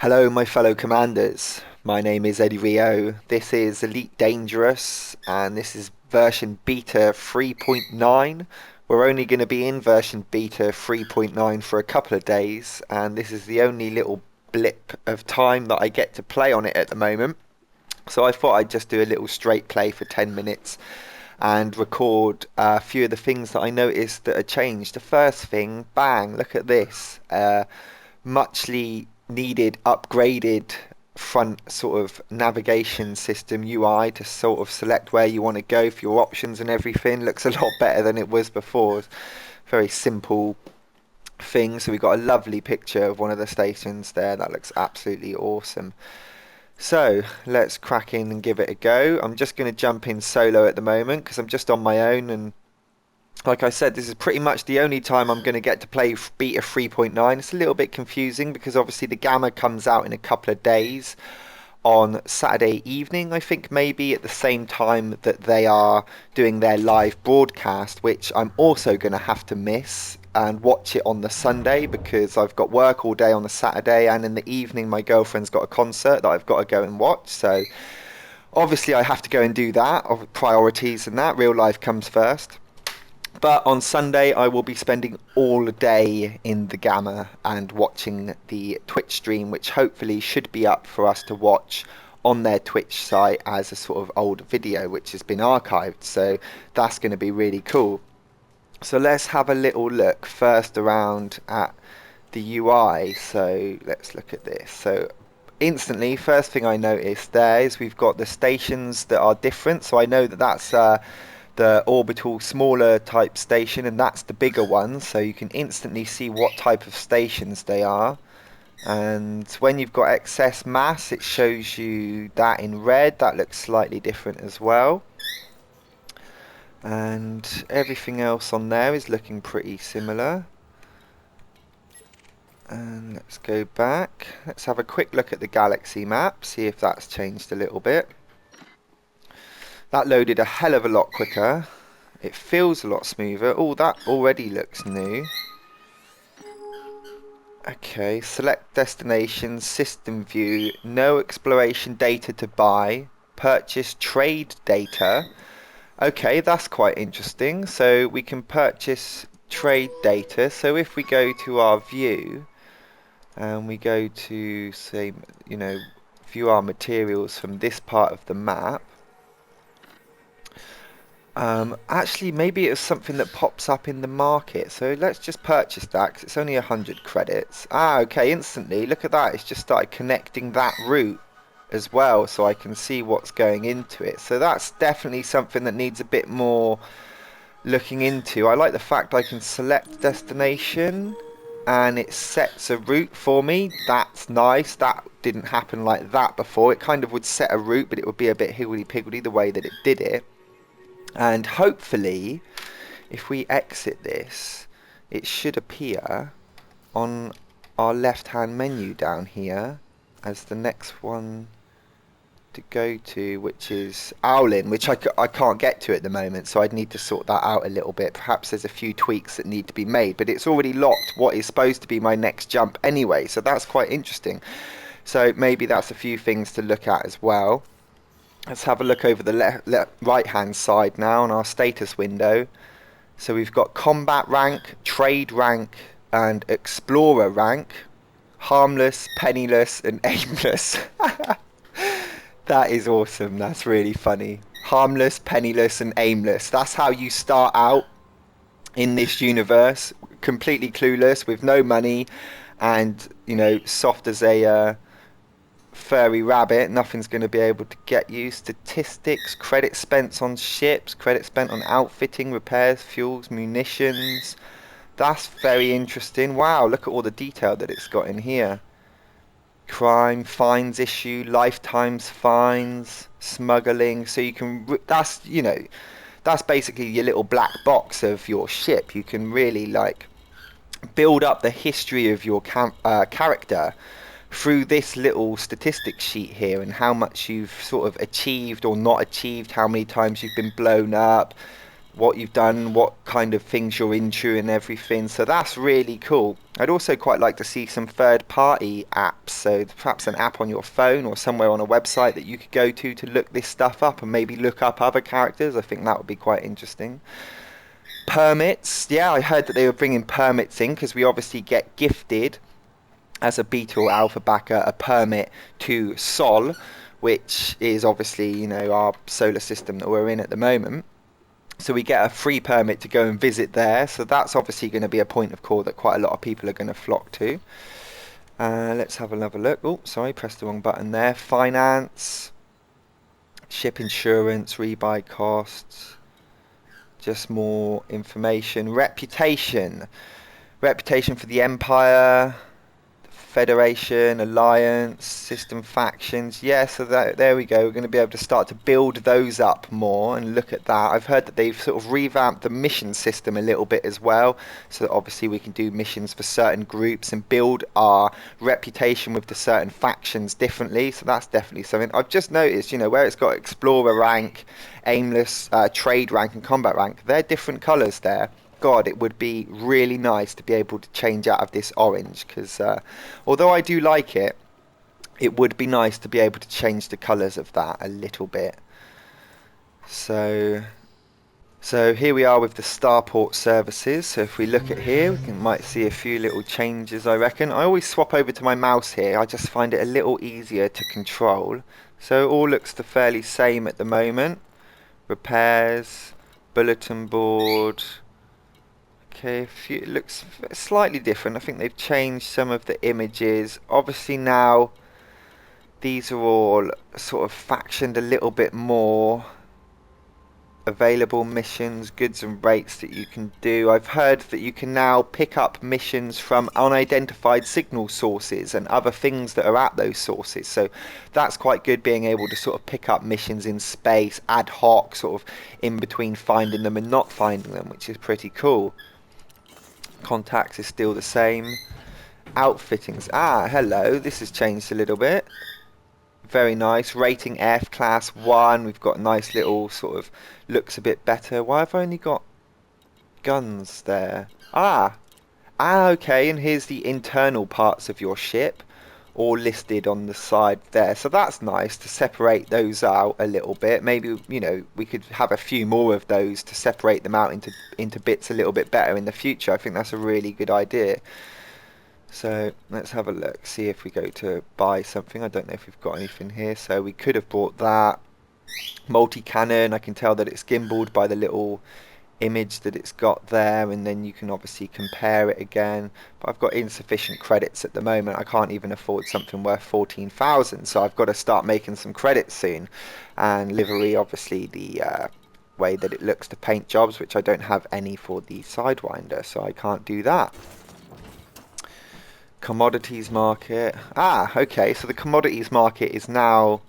Hello, my fellow commanders. My name is Eddie Rio. This is Elite Dangerous, and this is version beta 3.9. We're only going to be in version beta 3.9 for a couple of days, and this is the only little blip of time that I get to play on it at the moment. So I thought I'd just do a little straight play for 10 minutes and record a few of the things that I noticed that are changed. The first thing, bang, look at this. Muchly needed upgraded front sort of navigation system UI to sort of select where you want to go for your options and everything. Looks a lot better than it was before. Very simple thing. So we've got a lovely picture of one of the stations there. That looks absolutely awesome. So let's crack in and give it a go. I'm just going to jump in solo at the moment because I'm just on my own, and like I said, this is pretty much the only time I'm going to get to play beta 3.9. It's a little bit confusing because obviously the gamma comes out in a couple of days on Saturday evening, I think, maybe at the same time that they are doing their live broadcast, which I'm also going to have to miss and watch it on the Sunday because I've got work all day on the Saturday, and in the evening my girlfriend's got a concert that I've got to go and watch. So obviously I have to go and do that. Priorities and that, real life comes first. But on Sunday, I will be spending all day in the Gamma and watching the Twitch stream, which hopefully should be up for us to watch on their Twitch site as a sort of old video, which has been archived. So that's going to be really cool. So let's have a little look first around at the UI. So let's look at this. So instantly, first thing I noticed there is we've got the stations that are different. So I know that that's the orbital smaller type station, and that's the bigger one, so you can instantly see what type of stations they are. And when you've got excess mass, it shows you that in red. That looks slightly different as well, and everything else on there is looking pretty similar. And let's go back, let's have a quick look at the galaxy map, see if that's changed a little bit. That loaded a hell of a lot quicker. It feels a lot smoother. Oh, that already looks new. Okay, select destination, system view, no exploration data to buy, purchase trade data. Okay, that's quite interesting. So we can purchase trade data. So if we go to our view and we go to, say, view our materials from this part of the map, actually, maybe it's something that pops up in the market. So let's just purchase that because it's only 100 credits. Ah, okay, instantly. Look at that. It's just started connecting that route as well, so I can see what's going into it. So that's definitely something that needs a bit more looking into. I like the fact I can select destination and it sets a route for me. That's nice. That didn't happen like that before. It kind of would set a route, but it would be a bit higgledy-piggledy the way that it did it. And hopefully, if we exit this, it should appear on our left-hand menu down here as the next one to go to, which is Owlin, which I can't get to at the moment, so I'd need to sort that out a little bit. Perhaps there's a few tweaks that need to be made, but it's already locked what is supposed to be my next jump anyway, so that's quite interesting. So maybe that's a few things to look at as well. Let's have a look over the right hand side now on our status window. So we've got combat rank, trade rank and explorer rank, harmless, penniless and aimless. That is awesome. That's really funny. Harmless, penniless and aimless. That's how you start out in this universe, completely clueless with no money and, soft as a furry rabbit. Nothing's going to be able to get you. Statistics, credit spent on ships, credit spent on outfitting, repairs, fuels, munitions. That's very interesting. Wow, look at all the detail that it's got in here. Crime, fines issue, lifetimes fines, smuggling. So you can, that's basically your little black box of your ship. You can really build up the history of your character through this little statistics sheet here, and how much you've sort of achieved or not achieved, how many times you've been blown up, what you've done, what kind of things you're into and everything. So that's really cool. I'd also quite like to see some third-party apps. So perhaps an app on your phone or somewhere on a website that you could go to look this stuff up and maybe look up other characters. I think that would be quite interesting. Permits. Yeah, I heard that they were bringing permits in because we obviously get gifted as a beta or alpha backer a permit to Sol, which is obviously, our solar system that we're in at the moment. So we get a free permit to go and visit there. So that's obviously going to be a point of call that quite a lot of people are going to flock to. Let's have another look. Oh, sorry, pressed the wrong button there. Finance, ship insurance, rebuy costs, just more information. Reputation. Reputation for the Empire. Federation, Alliance, System Factions. Yeah, so there we go. We're going to be able to start to build those up more and look at that. I've heard that they've sort of revamped the mission system a little bit as well, so that obviously we can do missions for certain groups and build our reputation with the certain factions differently. So that's definitely something. I've just noticed, where it's got Explorer rank, Aimless, Trade rank and Combat rank, they're different colours there. God, it would be really nice to be able to change out of this orange, because although I do like it, it would be nice to be able to change the colours of that a little bit. So here we are with the starport services. So if we look at here, we might see a few little changes, I reckon. I always swap over to my mouse here. I just find it a little easier to control. So it all looks the fairly same at the moment. Repairs, bulletin board. Okay, it looks slightly different. I think they've changed some of the images. Obviously now these are all sort of factioned a little bit more. Available missions, goods and rates that you can do. I've heard that you can now pick up missions from unidentified signal sources and other things that are at those sources. So that's quite good, being able to sort of pick up missions in space, ad hoc, sort of in between finding them and not finding them, which is pretty cool. Contacts is still the same. Outfittings. Hello. This has changed a little bit. Very nice. Rating F, class 1. We've got nice little sort of, looks a bit better. Why have I only got guns there? Okay. And here's the internal parts of your ship, all listed on the side there. So that's nice to separate those out a little bit. Maybe, we could have a few more of those to separate them out into bits a little bit better in the future. I think that's a really good idea. So let's have a look, see if we go to buy something. I don't know if we've got anything here, so we could have bought that. Multi-cannon, I can tell that it's gimbaled by the little image that it's got there, and then you can obviously compare it again. But I've got insufficient credits at the moment. I can't even afford something worth 14,000, so I've got to start making some credits soon. And livery, obviously the way that it looks to paint jobs, which I don't have any for the Sidewinder, so I can't do that. Commodities market. Okay, so the commodities market is now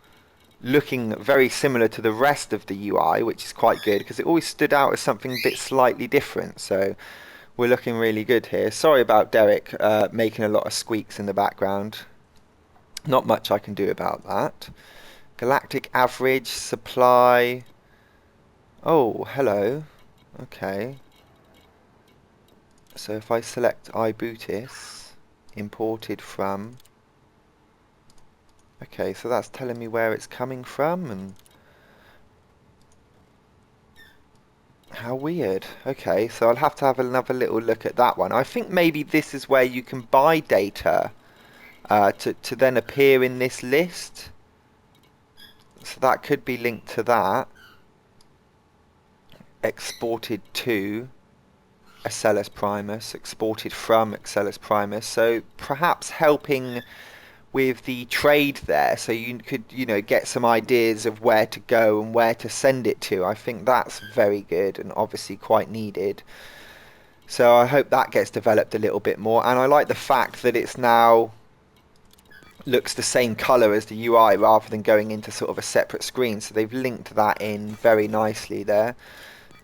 looking very similar to the rest of the UI, which is quite good, because it always stood out as something a bit slightly different. So we're looking really good here. Sorry about Derek making a lot of squeaks in the background. Not much I can do about that. Galactic average, supply. Oh, hello. Okay. So if I select iBootis, imported from. Okay, so that's telling me where it's coming from, and how weird. Okay, so I'll have to have another little look at that one. I think maybe this is where you can buy data to then appear in this list. So that could be linked to that. Exported to Excellus Primus, exported from Excellus Primus, so perhaps helping with the trade there, so you could get some ideas of where to go and where to send it to. I think that's very good and obviously quite needed, so I hope that gets developed a little bit more. And I like the fact that it's now looks the same color as the UI rather than going into sort of a separate screen, so they've linked that in very nicely there.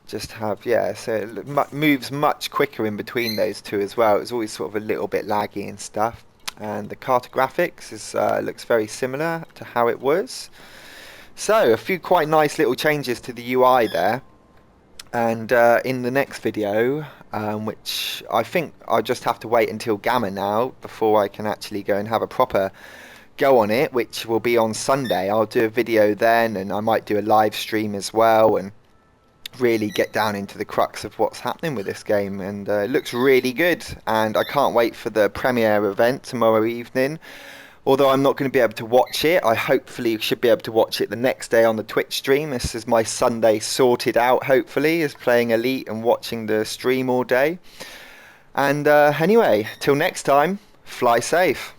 Just have, so it moves much quicker in between those two as well. It's always sort of a little bit laggy and stuff. And the cartographics is looks very similar to how it was. So a few quite nice little changes to the UI there. And in the next video, which I think I just have to wait until Gamma now before I can actually go and have a proper go on it, which will be on Sunday. I'll do a video then, and I might do a live stream as well, and really get down into the crux of what's happening with this game. And it looks really good, and I can't wait for the premiere event tomorrow evening. Although I'm not going to be able to watch it, I hopefully should be able to watch it the next day on the Twitch stream. This is my Sunday sorted out, hopefully, is playing Elite and watching the stream all day. And anyway, till next time, fly safe.